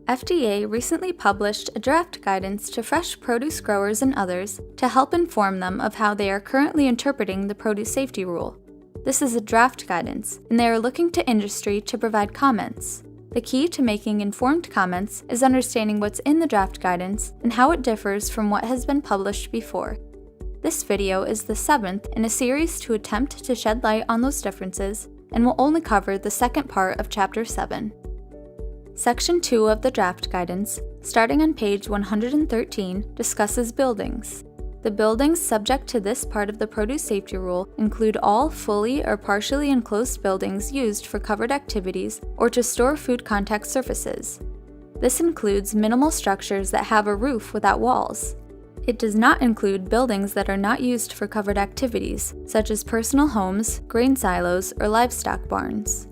FDA recently published a draft guidance to fresh produce growers and others to help inform them of how they are currently interpreting the produce safety rule. This is a draft guidance, and they are looking to industry to provide comments. The key to making informed comments is understanding what's in the draft guidance and how it differs from what has been published before. This video is the 7th in a series to attempt to shed light on those differences and will only cover the second part of Chapter 7. Section 2 of the draft guidance, starting on page 113, discusses buildings. The buildings subject to this part of the produce safety rule include all fully or partially enclosed buildings used for covered activities or to store food contact surfaces. This includes minimal structures that have a roof without walls. It does not include buildings that are not used for covered activities, such as personal homes, grain silos, or livestock barns.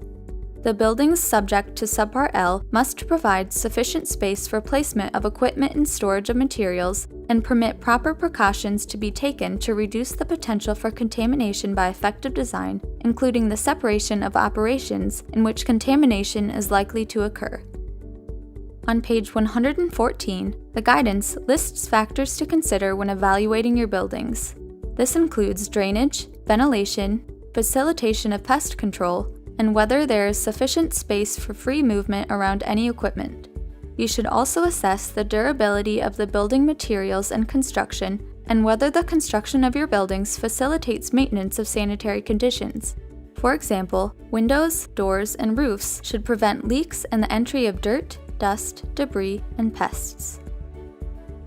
The buildings subject to Subpart L must provide sufficient space for placement of equipment and storage of materials and permit proper precautions to be taken to reduce the potential for contamination by effective design, including the separation of operations in which contamination is likely to occur. On page 114, the guidance lists factors to consider when evaluating your buildings. This includes drainage, ventilation, facilitation of pest control, and whether there is sufficient space for free movement around any equipment. You should also assess the durability of the building materials and construction, and whether the construction of your buildings facilitates maintenance of sanitary conditions. For example, windows, doors, and roofs should prevent leaks and the entry of dirt, dust, debris, and pests.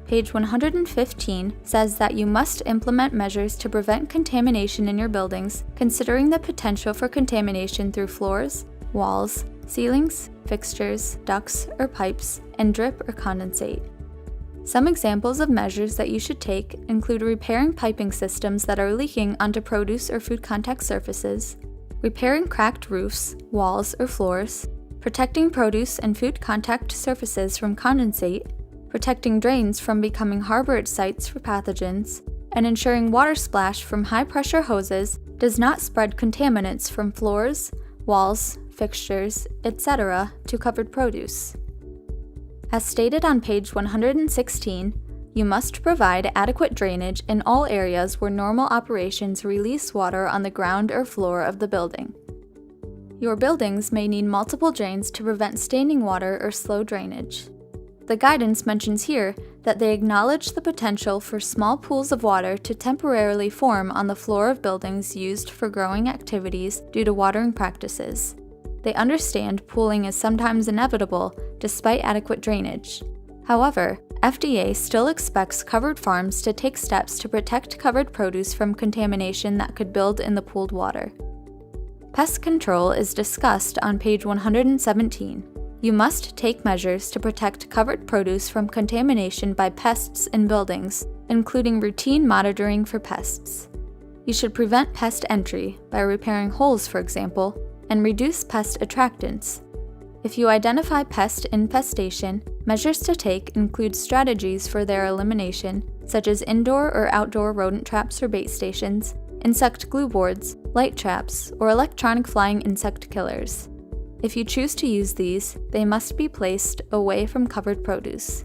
Page 115 says that you must implement measures to prevent contamination in your buildings, considering the potential for contamination through floors, walls, ceilings, fixtures, ducts, or pipes, and drip or condensate. Some examples of measures that you should take include repairing piping systems that are leaking onto produce or food contact surfaces, repairing cracked roofs, walls, or floors, protecting produce and food contact surfaces from condensate, protecting drains from becoming harbor sites for pathogens, and ensuring water splash from high-pressure hoses does not spread contaminants from floors, walls, fixtures, etc. to covered produce. As stated on page 116, you must provide adequate drainage in all areas where normal operations release water on the ground or floor of the building. Your buildings may need multiple drains to prevent standing water or slow drainage. The guidance mentions here that they acknowledge the potential for small pools of water to temporarily form on the floor of buildings used for growing activities due to watering practices. They understand pooling is sometimes inevitable despite adequate drainage. However, FDA still expects covered farms to take steps to protect covered produce from contamination that could build in the pooled water. Pest control is discussed on page 117. You must take measures to protect covered produce from contamination by pests in buildings, including routine monitoring for pests. You should prevent pest entry by repairing holes, for example, and reduce pest attractants. If you identify pest infestation, measures to take include strategies for their elimination, such as indoor or outdoor rodent traps or bait stations, insect glue boards, light traps, or electronic flying insect killers. If you choose to use these, they must be placed away from covered produce.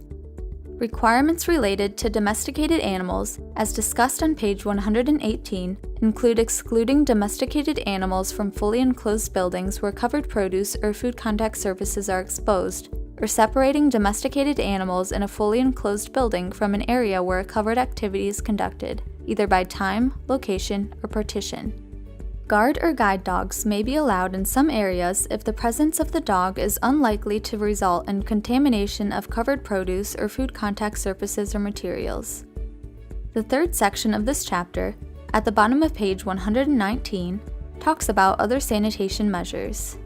Requirements related to domesticated animals, as discussed on page 118, include excluding domesticated animals from fully enclosed buildings where covered produce or food contact surfaces are exposed, or separating domesticated animals in a fully enclosed building from an area where a covered activity is conducted, either by time, location, or partition. Guard or guide dogs may be allowed in some areas if the presence of the dog is unlikely to result in contamination of covered produce or food contact surfaces or materials. The third section of this chapter, at the bottom of page 119, talks about other sanitation measures.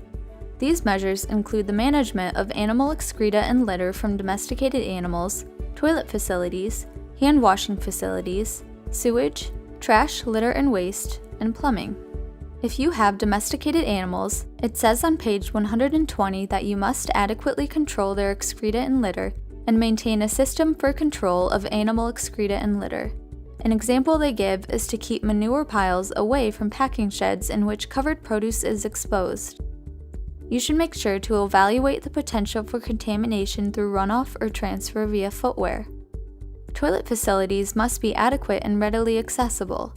These measures include the management of animal excreta and litter from domesticated animals, toilet facilities, hand washing facilities, sewage, trash, litter and waste, and plumbing. If you have domesticated animals, it says on page 120 that you must adequately control their excreta and litter and maintain a system for control of animal excreta and litter. An example they give is to keep manure piles away from packing sheds in which covered produce is exposed. You should make sure to evaluate the potential for contamination through runoff or transfer via footwear. Toilet facilities must be adequate and readily accessible.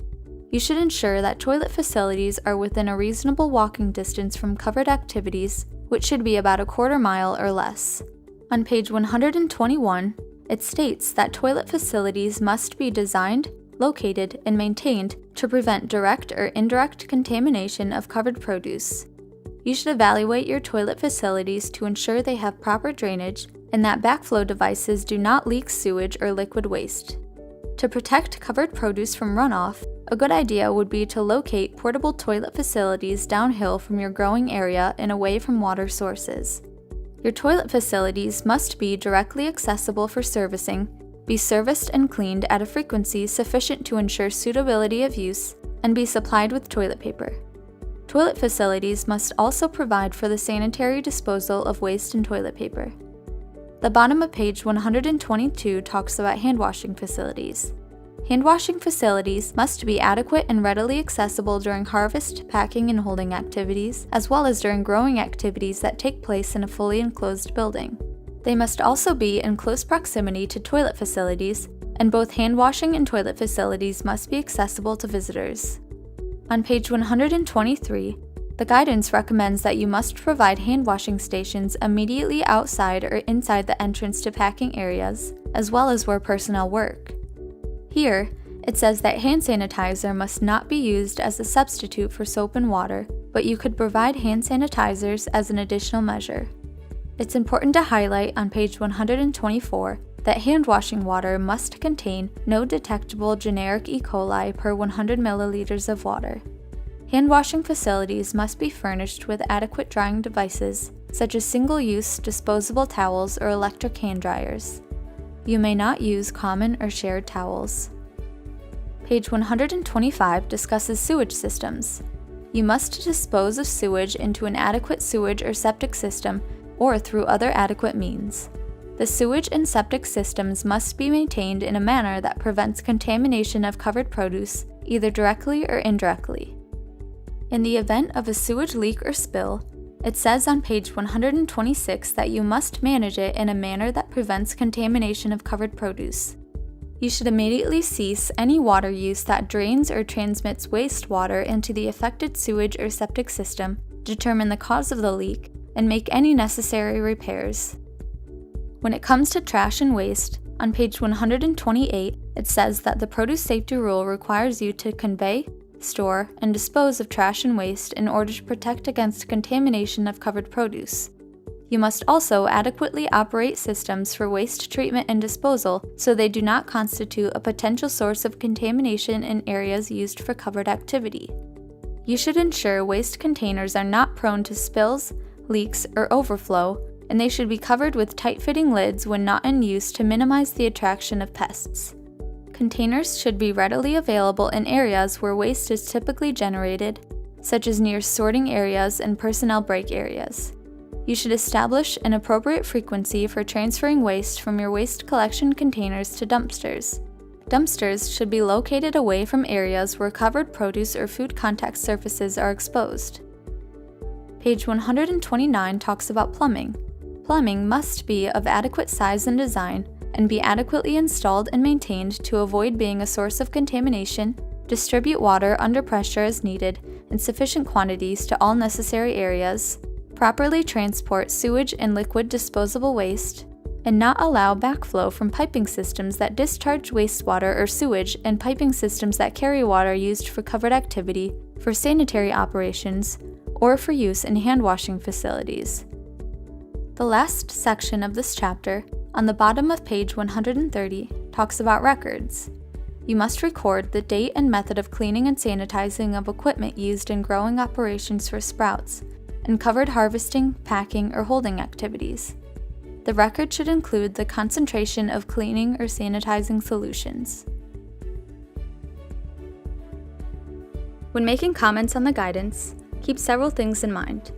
You should ensure that toilet facilities are within a reasonable walking distance from covered activities, which should be about a quarter mile or less. On page 121, it states that toilet facilities must be designed, located, and maintained to prevent direct or indirect contamination of covered produce. You should evaluate your toilet facilities to ensure they have proper drainage and that backflow devices do not leak sewage or liquid waste. To protect covered produce from runoff, a good idea would be to locate portable toilet facilities downhill from your growing area and away from water sources. Your toilet facilities must be directly accessible for servicing, be serviced and cleaned at a frequency sufficient to ensure suitability of use, and be supplied with toilet paper. Toilet facilities must also provide for the sanitary disposal of waste and toilet paper. The bottom of page 122 talks about hand-washing facilities. Hand-washing facilities must be adequate and readily accessible during harvest, packing, and holding activities, as well as during growing activities that take place in a fully enclosed building. They must also be in close proximity to toilet facilities, and both hand-washing and toilet facilities must be accessible to visitors. On page 123, the guidance recommends that you must provide hand-washing stations immediately outside or inside the entrance to packing areas, as well as where personnel work. Here, it says that hand sanitizer must not be used as a substitute for soap and water, but you could provide hand sanitizers as an additional measure. It's important to highlight on page 124 that hand-washing water must contain no detectable generic E. coli per 100 milliliters of water. Hand-washing facilities must be furnished with adequate drying devices, such as single-use disposable towels or electric hand dryers. You may not use common or shared towels. Page 125 discusses sewage systems. You must dispose of sewage into an adequate sewage or septic system or through other adequate means. The sewage and septic systems must be maintained in a manner that prevents contamination of covered produce, either directly or indirectly. In the event of a sewage leak or spill, it says on page 126 that you must manage it in a manner that prevents contamination of covered produce. You should immediately cease any water use that drains or transmits wastewater into the affected sewage or septic system, determine the cause of the leak, and make any necessary repairs. When it comes to trash and waste, on page 128, it says that the Produce Safety Rule requires you to convey, store, and dispose of trash and waste in order to protect against contamination of covered produce. You must also adequately operate systems for waste treatment and disposal so they do not constitute a potential source of contamination in areas used for covered activity. You should ensure waste containers are not prone to spills, leaks, or overflow, and they should be covered with tight-fitting lids when not in use to minimize the attraction of pests. Containers should be readily available in areas where waste is typically generated, such as near sorting areas and personnel break areas. You should establish an appropriate frequency for transferring waste from your waste collection containers to dumpsters. Dumpsters should be located away from areas where covered produce or food contact surfaces are exposed. Page 129 talks about plumbing. Plumbing must be of adequate size and design and be adequately installed and maintained to avoid being a source of contamination, distribute water under pressure as needed in sufficient quantities to all necessary areas, properly transport sewage and liquid disposable waste, and not allow backflow from piping systems that discharge wastewater or sewage and piping systems that carry water used for covered activity, for sanitary operations, or for use in hand-washing facilities. The last section of this chapter, on the bottom of page 130, talks about records. You must record the date and method of cleaning and sanitizing of equipment used in growing operations for sprouts, and covered harvesting, packing, or holding activities. The record should include the concentration of cleaning or sanitizing solutions. When making comments on the guidance, keep several things in mind.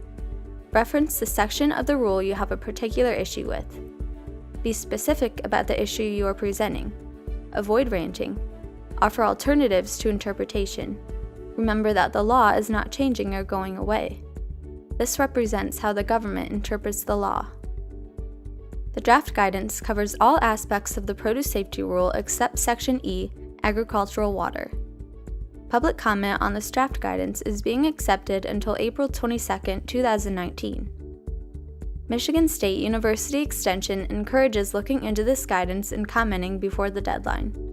Reference the section of the rule you have a particular issue with. Be specific about the issue you are presenting. Avoid ranting. Offer alternatives to interpretation. Remember that the law is not changing or going away. This represents how the government interprets the law. The draft guidance covers all aspects of the Produce Safety Rule except Section E, Agricultural Water. Public comment on this draft guidance is being accepted until April 22, 2019. Michigan State University Extension encourages looking into this guidance and commenting before the deadline.